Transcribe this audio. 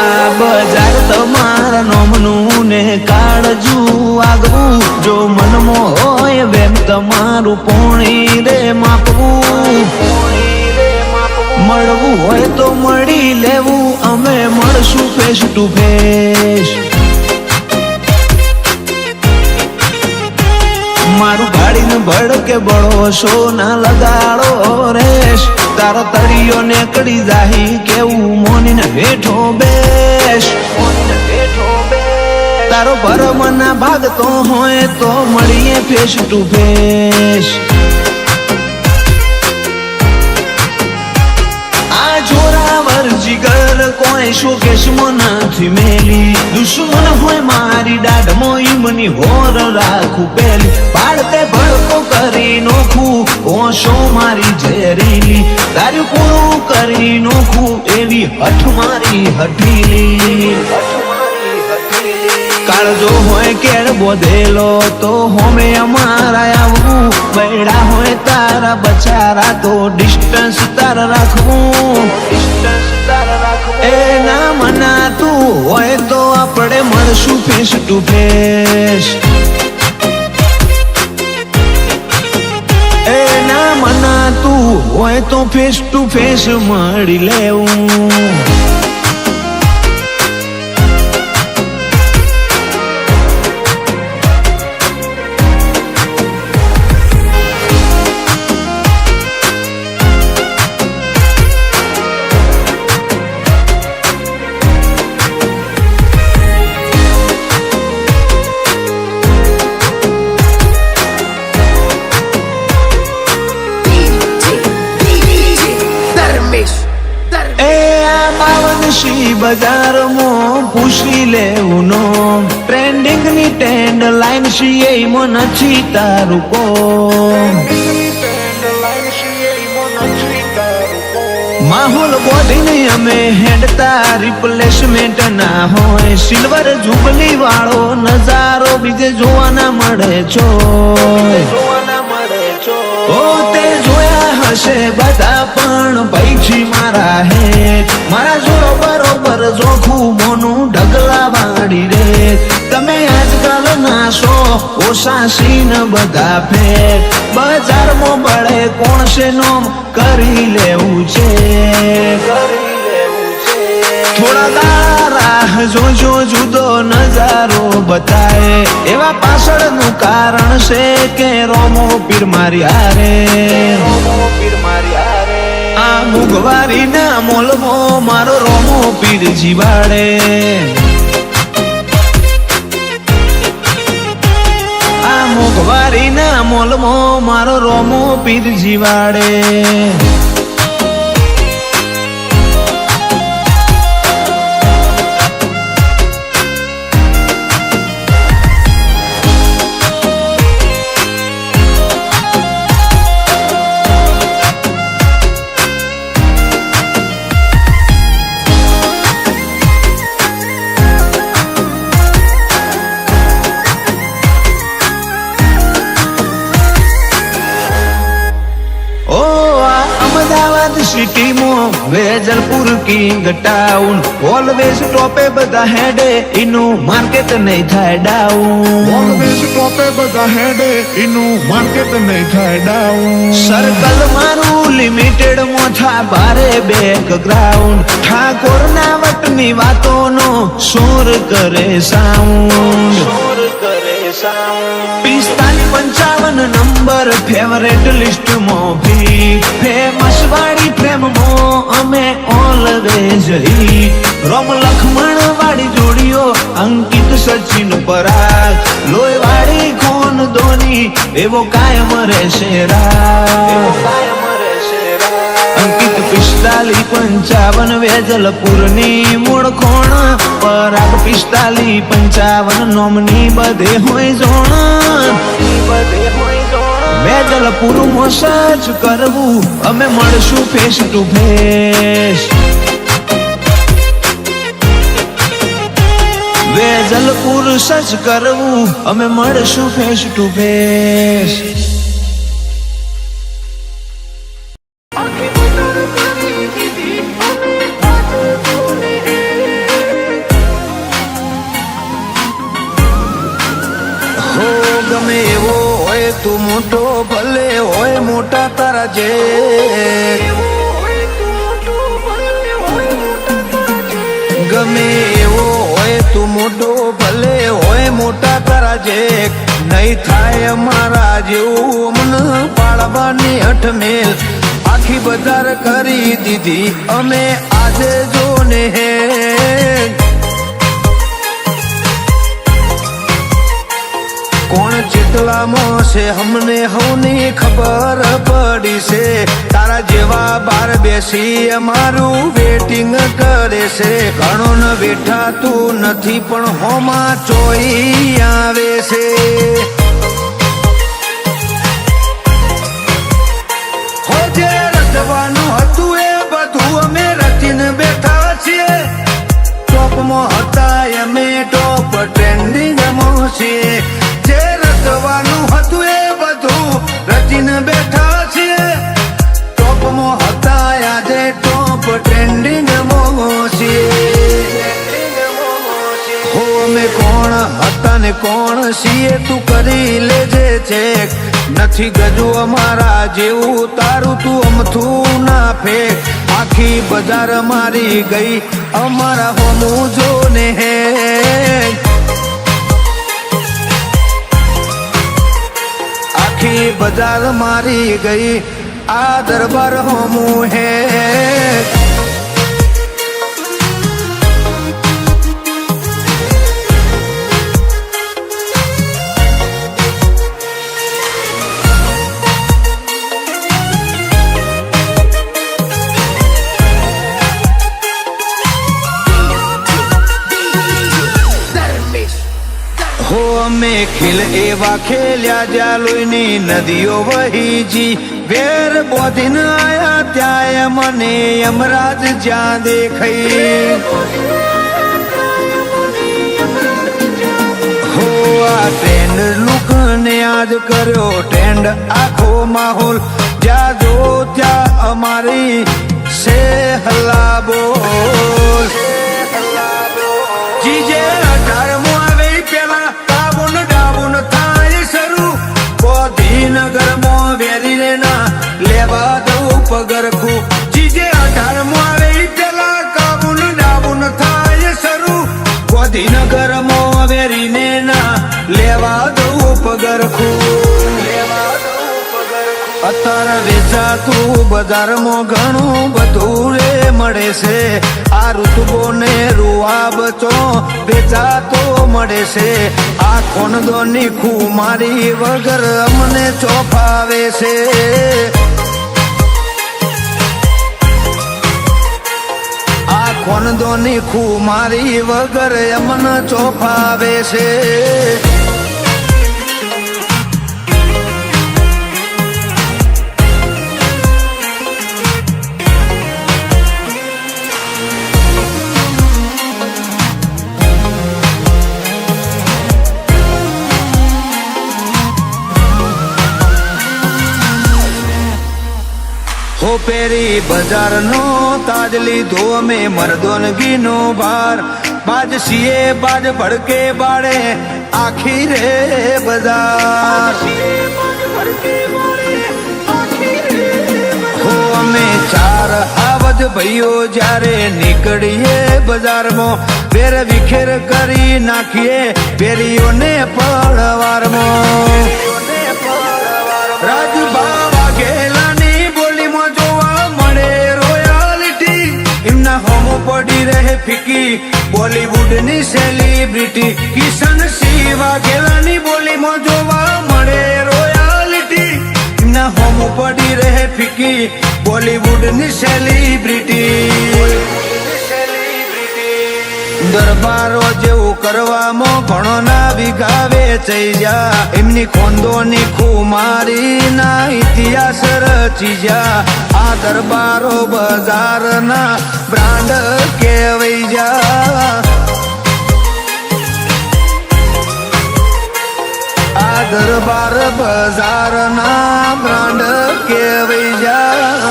આ બજાર તમારા નોમનું ને કાળજું આગવું, જો મનમાં હોય વેમ તમારું પોણી રે માપવું. મળવું હોય તો મળી લેવું, અમે મળશું ફેસ ટુ ફેસ. મારું ગાડીને ભડકે બળોશો ના લગાડો રેશ, તારો તળિયો નીકળી જાહી કેવું મોનીને હેઠો બેસ. તારો ભરમના ભાગતો હોય તો મળીએ ફેસ ટુ ફેસ. આ જોરાવર જીગર કોઈ શોકેશમાં નથી મેલી, દુશ્મન હોય મારી દાઢમાં ઈમની હોર રાખું પેલી. પાડતે ભડકો કરી નોખું ઓશો મારી ઝેરીલી, તારું પૂરું કરી નોખું એવી હઠ મારી હઠીલી. કાળજો હોય કેળ બોધેલો તો હોમે અમારા આવવું, બૈડા હોય તારા બચારા તો ડિસ્ટન્સ તારા રાખવું. એ ના મનાતું હોય તો આપણે મળશું ફેસ ટુ ફેસ. એ ના મનાતું હોય તો ફેસ ટુ ફેસ મળી લેવું. બજારમાં પૂછી લેવું નો, ટ્રેન્ડિંગ ની ટ્રેન્ડ લાઈન સીએમાં નથી તારું કો. માહોલ બોડીને અમે હેડતા રિપ્લેસમેન્ટ ના હોય, સિલ્વર જુબલી વાળો નજારો બીજે જોવા ના મળે છો. ઓ તે જોયા હશે બધા પણ પૈછી મારા હેઠ, મારા જોડો બરોબર જોખું મોનું ઢગલા વાળી રે. તમે આજકાલ નાશો ઓછા સીન બધા ફેટ, બજારમાં બળે કોણ છે નોમ કરી લેવું છે. થોડા દાડા રાહ જોજો જુદો નજારો બતાય, એવા પાછળનું કારણ છે કે રોમો પીર મારી હારે. આ મુગવારી ના મોલમાં મારો રોમો પીર જીવાડે. આ મુગવારી ના મોલમાં મારો રોમો પીર જીવાડે. સિટીમાં વેજલપુર કિંગ ટાઉન, ઓલવેઝ ટોપે બધા હેડે એનું માર્કેટ નહીં થાય ડાઉન. ઓલવેઝ ટોપે બધા હેડે એનું માર્કેટ નહીં થાય ડાઉન. સર્કલ મારું લિમિટેડ માં થા બારે બેકગ્રાઉન્ડ, ઠાકોર ના વટની વાતોનો શોર કરે સાઉન્ડ. 45-55 નંબર ફેવરેટ લિસ્ટમાં ભી, ફેમસ વાળી ફ્રેમમાં અમે ઓલવેઝ હિટ. રોમ લખમણ વાળી જોડીઓ અંકિત સચિન પરાગ, લોહી વાળી ખોન ધોની એવો કાયમ રહેશે રાગ. અંકિત 45-55 વેજલપુરની મૂળ ખોણ, પરાગ 45-55 નોમની બધે હોય જોણ. વેજલપુરમાં સર્ચ કરવું, અમે મળશું face to face. Vejalpur search કરવું, અમે મળશું ફેસ ટુ ફેસ. તું મોટો ભલે હોય મોટા તારા જે ગમે એવો હોય તું મોટો ભલે હોય મોટા તારા જે નહીં થાય અમારા જેવું મન પાળવાની હઠમેલ આખી બજાર કરી દીધી અમે આજે જો ને હે કોણ ચેતલામાં છે અમને હવની ખબર પડી છે તારા જેવા બાર બેસી અમારું વેટિંગ કરે છે ઘણો ન બેઠાતું નથી પણ હોમાં ચોઈ આવે છે હો જે રચવાનું હતું એ બધું અમે રચીને બેઠા છીએ ટોપમાં હતા અમે ટોપ ટ્રેન્ડિંગમાં છીએ જે રચવાનું હતું એ બધું રચીને બેઠા છીએ ટોપમાં હતા આજે ટોપ ટ્રેન્ડિંગમાં છીએ હો અમે કોણ હતા ને કોણ છીએ તું કરી લેજે ચેક નથી ગજુ અમારા જેવું તારું તું અમથું ના ફેક આખી બજાર મારી ગઈ અમારા હોમું જો ને હે આખી બજાર મારી ગઈ આ દરબાર હોમું હે હો અમે ખીલ એવા ખેલ્યા જ્યાં લોહીની નદીઓ વહીજી વેર બોધીન આયા ત્યાં મને યમરાજ જ્યાં દેખાઈ હો આ ટ્રેન્ડ લુક ને આજ કર્યો ટ્રેન્ડ આખો માહોલ જ્યાં જો ત્યાં અમારી સે હલ્લા બોલ જીજે 18મો આવે પેલા તાબુન ડાબુન થાય શરૂ ગોધીનગરમાં વેરીને ના લેવા દઉં પગરખું જીજે 18મો આવે પેલા કાબુન ડાબુન થાય શરૂ ગોધીનગરમાં વેરીને ના લેવા દઉં પગરખું અત્યારે વેચાતું બજારમાં ઘણું બધું રે મળે છે આ ઋતુબો ને રૂઆબ ચો વેચાતો મળે છે આ ખોનદોની ખુમારી વગર અમને ચોફાવે છે આ ખોનદોની ખુમારી વગર અમને ચોફાવે છે હો પેરી બજાર નો તાજ લીધો અમે મર્દોનગી નો ભાર બાજ સીએ બાજ ભડકે બાળે આખી રે બજાર હો અમે ચાર આવજ ભાઈઓ જ્યારે નીકળીએ બજારમાં વેર વિખેર કરી નાખીએ પેરીઓને પડવારમાં રાજભા વાઘેલાની બોલીમાં જોવા મળે રોયાલિટી એમના હોમો પડી રહે ફીકી બોલીવુડની સેલિબ્રિટી કિશન સિંહ વાઘેલાની બોલીમાં જોવા મળે રોયાલિટી એમના હોમો પડી રહે ફીકી બોલીવુડની સેલિબ્રિટી દરબારો જેવું કરવામાં ઘણો ના વિગાવે ચઈ જા એમની ખોંદોની ખુમારી ના ઇતિહાસ રચી જા આ દરબારો બજાર ના બ્રાન્ડ કહેવાય જા આ દરબાર બજાર ના બ્રાન્ડ કહેવાય જા